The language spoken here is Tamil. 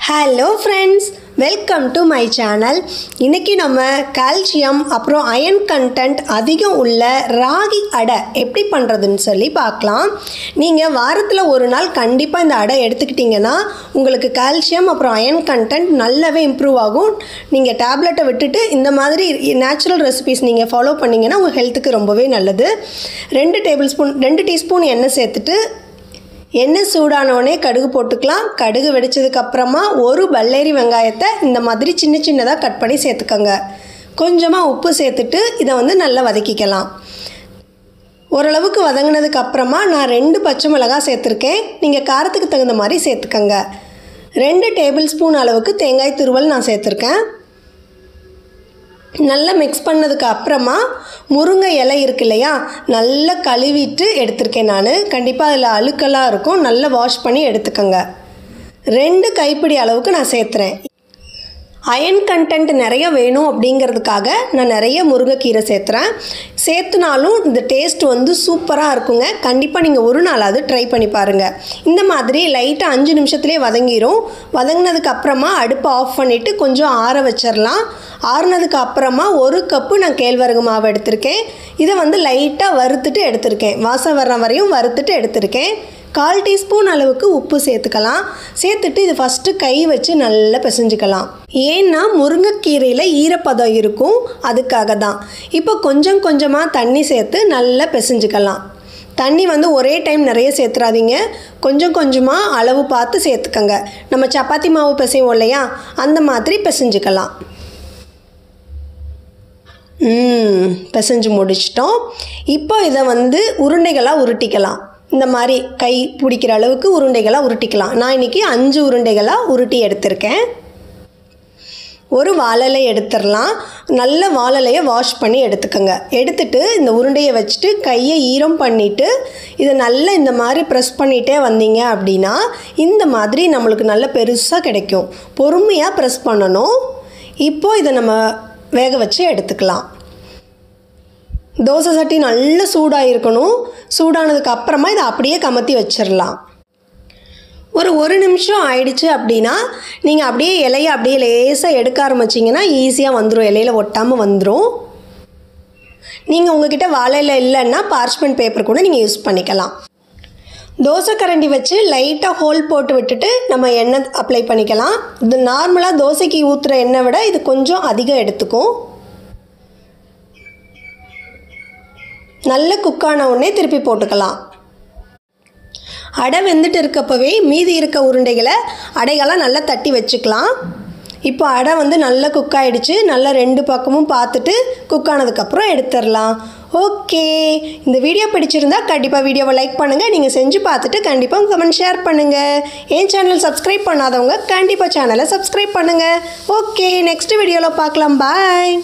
Hello friends, welcome to my channel. இன்னைக்கு நம்ம கால்சியம் அப்புறம் அயன் கண்டென்ட் அதிகம் உள்ள ராகி அடை எப்படி பண்ணுறதுன்னு சொல்லி பார்க்கலாம். நீங்கள் வாரத்தில் ஒரு நாள் கண்டிப்பாக இந்த அடை எடுத்துக்கிட்டிங்கன்னா உங்களுக்கு கால்சியம் அப்புறம் அயன் கண்டென்ட் நல்லாவே இம்ப்ரூவ் ஆகும். நீங்கள் டேப்லெட்டை விட்டுட்டு இந்த மாதிரி நேச்சுரல் ரெசிபீஸ் நீங்கள் ஃபாலோ பண்ணிங்கன்னா உங்கள் ஹெல்த்துக்கு ரொம்பவே நல்லது. 2 டீஸ்பூன் எண்ணெய் சேர்த்துட்டு எண்ணெய் சூடானோடனே கடுகு போட்டுக்கலாம். கடுகு வெடிச்சதுக்கப்புறமா ஒரு பல்லேரி வெங்காயத்தை இந்த மாதிரி சின்ன சின்னதாக கட் பண்ணி சேர்த்துக்கோங்க. கொஞ்சமாக உப்பு சேர்த்துட்டு இதை நல்லா வதக்கிக்கலாம். ஓரளவுக்கு வதங்கினதுக்கப்புறமா நான் 2 பச்சை மிளகாய் சேர்த்துருக்கேன். நீங்கள் காரத்துக்கு தகுந்த மாதிரி சேர்த்துக்கோங்க. 2 டேபிள் ஸ்பூன் அளவுக்கு தேங்காய் துருவல் நான் சேர்த்துருக்கேன். நல்லா மிக்ஸ் பண்ணதுக்கு அப்புறமா முருங்கை இலை இருக்கு இல்லையா, நல்லா கழுவிட்டு எடுத்திருக்கேன் நான். கண்டிப்பாக அதில் அழுக்கெல்லாம் இருக்கும், நல்லா வாஷ் பண்ணி எடுத்துக்கோங்க. 2 கைப்பிடி அளவுக்கு நான் சேர்த்துறேன். அயன் கண்டென்ட் நிறைய வேணும் அப்படிங்கிறதுக்காக நான் நிறைய முருங்கைக்கீரை சேர்த்துறேன். சேர்த்துனாலும் இந்த டேஸ்ட் சூப்பராக இருக்குங்க. கண்டிப்பாக நீங்கள் ஒரு நாளாவது ட்ரை பண்ணி பாருங்கள். இந்த மாதிரி லைட்டாக 5 நிமிஷத்துலேயே வதங்கிடும். வதங்கினதுக்கு அப்புறமா அடுப்பை ஆஃப் பண்ணிவிட்டு கொஞ்சம் ஆற வச்சிடலாம். ஆறுனதுக்கு அப்புறமா 1 கப்பு நான் கேழ்வரகு மாவு எடுத்திருக்கேன். இதை லைட்டாக வறுத்துட்டு எடுத்திருக்கேன். வாசம் வர்ற வரையும் வறுத்துட்டு எடுத்திருக்கேன். 1/4 டீஸ்பூன் அளவுக்கு உப்பு சேர்த்துக்கலாம். சேர்த்துட்டு இது ஃபஸ்ட்டு கை வச்சு நல்லா பிசைஞ்சிக்கலாம். ஏன்னா முருங்கைக்கீரையில் ஈரப்பதம் இருக்கும், அதுக்காக தான். இப்போ கொஞ்சம் கொஞ்சமாக தண்ணி சேர்த்து நல்லா பிசைஞ்சிக்கலாம். தண்ணி ஒரே டைம் நிறைய சேர்த்துறாதீங்க, கொஞ்சம் கொஞ்சமாக அளவு பார்த்து சேர்த்துக்கங்க. நம்ம சப்பாத்தி மாவு பிசைவோம் இல்லையா, அந்த மாதிரி பிசைஞ்சிக்கலாம். பிசைஞ்சு முடிச்சிட்டோம். இப்போ இதை உருண்டைகளாக உருட்டிக்கலாம். இந்த மாதிரி கை பிடிக்கிற அளவுக்கு உருண்டைகளாக உருட்டிக்கலாம். நான் இன்றைக்கி 5 உருண்டைகளாக உருட்டி எடுத்திருக்கேன். ஒரு வாழலை எடுத்துடலாம். நல்ல வாழலையை வாஷ் பண்ணி எடுத்துக்கோங்க. எடுத்துட்டு இந்த உருண்டையை வச்சுட்டு கையை ஈரம் பண்ணிவிட்டு இதை நல்லா இந்த மாதிரி ப்ரெஸ் பண்ணிகிட்டே வந்தீங்க அப்படின்னா இந்த மாதிரி நம்மளுக்கு நல்ல பெருசாக கிடைக்கும். பொறுமையாக ப்ரெஸ் பண்ணணும். இப்போது இதை நம்ம வேக வச்சு எடுத்துக்கலாம். தோசை சட்டி நல்லா சூடாக இருக்கணும். சூடானதுக்கு அப்புறமா இதை அப்படியே கமத்தி வச்சிடலாம். ஒரு 1 நிமிஷம் ஆயிடுச்சு அப்படின்னா நீங்கள் அப்படியே இலையை அப்படியே லேசாக எடுக்க ஆரம்பிச்சிங்கன்னா ஈஸியாக வந்துடும், இலையில் ஒட்டாமல் வந்துடும். நீங்கள் உங்ககிட்ட வாழை இலை இல்லைன்னா பார்ச்மெண்ட் பேப்பர் கூட நீங்கள் யூஸ் பண்ணிக்கலாம். தோசை கரண்டி வச்சு லைட்டாக ஹோல் போட்டு விட்டுட்டு நம்ம எண்ணெய் அப்ளை பண்ணிக்கலாம். இது நார்மலாக தோசைக்கு ஊற்றுற எண்ணெய் விட இது கொஞ்சம் அதிகம் எடுத்துக்கும். நல்ல குக்கான உடனே திருப்பி போட்டுக்கலாம். அடை வெந்துட்டு இருக்கப்பவே மீதி இருக்க உருண்டைகளை அடைகளாக நல்லா தட்டி வச்சுக்கலாம். இப்போ அடை நல்லா குக் ஆகிடுச்சு. நல்லா 2 பக்கமும் பார்த்துட்டு குக்கானதுக்கப்புறம் எடுத்துடலாம். ஓகே, இந்த வீடியோ பிடிச்சிருந்தா கண்டிப்பாக வீடியோவை லைக் பண்ணுங்கள். நீங்கள் செஞ்சு பார்த்துட்டு கண்டிப்பாக கமெண்ட் ஷேர் பண்ணுங்கள். என் சேனல் சப்ஸ்கிரைப் பண்ணாதவங்க கண்டிப்பாக சேனலை சப்ஸ்கிரைப் பண்ணுங்கள். ஓகே, நெக்ஸ்ட் வீடியோவில் பார்க்கலாம். பாய்.